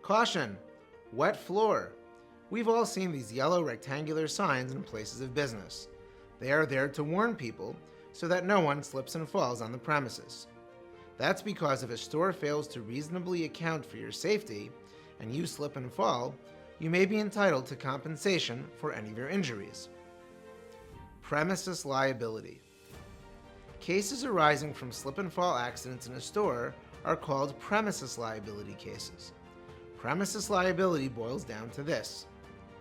Caution! Wet floor. We've all seen these yellow rectangular signs in places of business. They are there to warn people so that no one slips and falls on the premises. That's because if a store fails to reasonably account for your safety and you slip and fall, you may be entitled to compensation for any of your injuries. Premises liability. Cases arising from slip and fall accidents in a store are called premises liability cases. Premises liability boils down to this: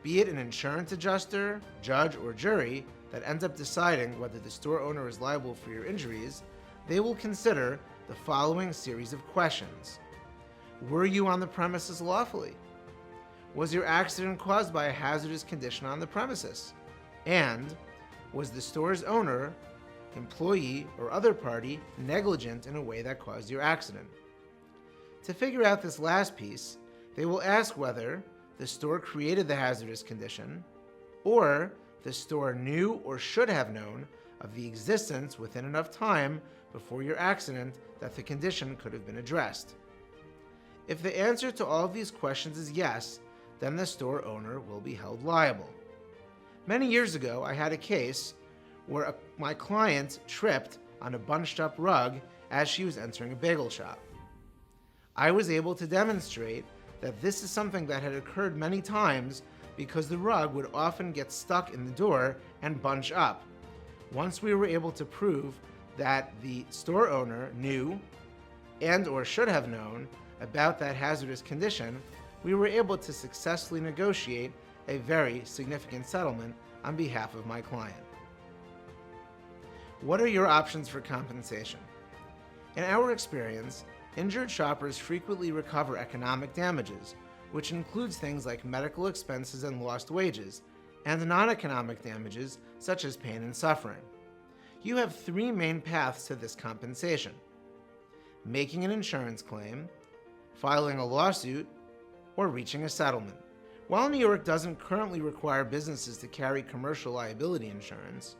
be it an insurance adjuster, judge, or jury that ends up deciding whether the store owner is liable for your injuries, they will consider the following series of questions. Were you on the premises lawfully? Was your accident caused by a hazardous condition on the premises? And was the store's owner, employee, or other party negligent in a way that caused your accident? To figure out this last piece, they will ask whether the store created the hazardous condition, or the store knew or should have known of the existence within enough time before your accident that the condition could have been addressed. If the answer to all of these questions is yes, then the store owner will be held liable. Many years ago, I had a case where my client tripped on a bunched up rug as she was entering a bagel shop. I was able to demonstrate that this is something that had occurred many times because the rug would often get stuck in the door and bunch up. Once we were able to prove that the store owner knew and or should have known about that hazardous condition, we were able to successfully negotiate a very significant settlement on behalf of my client. What are your options for compensation? In our experience, injured shoppers frequently recover economic damages, which includes things like medical expenses and lost wages, and non-economic damages such as pain and suffering. You have three main paths to this compensation: making an insurance claim, filing a lawsuit, or reaching a settlement. While New York doesn't currently require businesses to carry commercial liability insurance,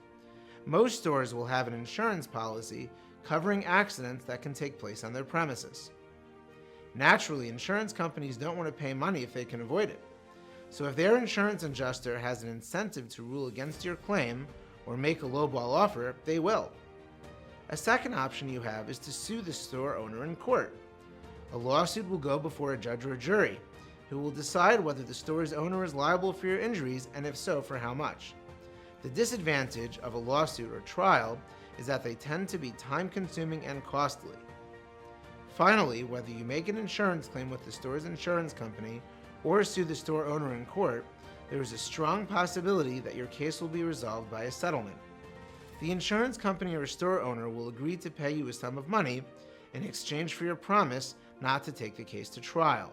most stores will have an insurance policy covering accidents that can take place on their premises. Naturally, insurance companies don't want to pay money if they can avoid it. So if their insurance adjuster has an incentive to rule against your claim or make a lowball offer, they will. A second option you have is to sue the store owner in court. A lawsuit will go before a judge or a jury, who will decide whether the store's owner is liable for your injuries, and if so, for how much. The disadvantage of a lawsuit or trial is that they tend to be time-consuming and costly. Finally, whether you make an insurance claim with the store's insurance company or sue the store owner in court, there is a strong possibility that your case will be resolved by a settlement. The insurance company or store owner will agree to pay you a sum of money in exchange for your promise not to take the case to trial.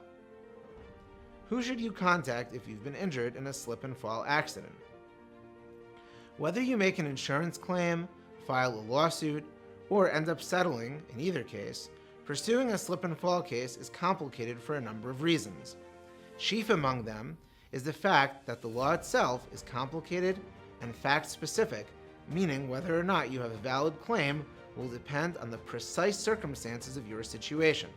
Who should you contact if you've been injured in a slip and fall accident? Whether you make an insurance claim, file a lawsuit, or end up settling, in either case, pursuing a slip and fall case is complicated for a number of reasons. Chief among them is the fact that the law itself is complicated and fact-specific, meaning whether or not you have a valid claim will depend on the precise circumstances of your situation.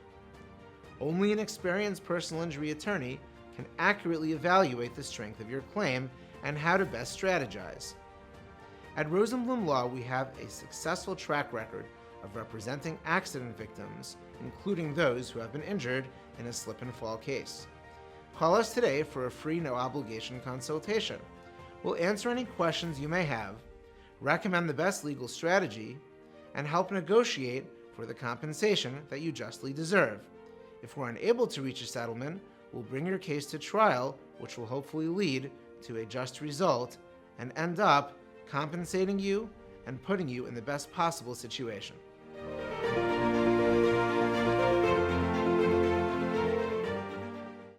Only an experienced personal injury attorney can accurately evaluate the strength of your claim and how to best strategize. At Rosenblum Law, we have a successful track record of representing accident victims, including those who have been injured in a slip and fall case. Call us today for a free no-obligation consultation. We'll answer any questions you may have, recommend the best legal strategy, and help negotiate for the compensation that you justly deserve. If we're unable to reach a settlement, we'll bring your case to trial, which will hopefully lead to a just result and end up compensating you and putting you in the best possible situation.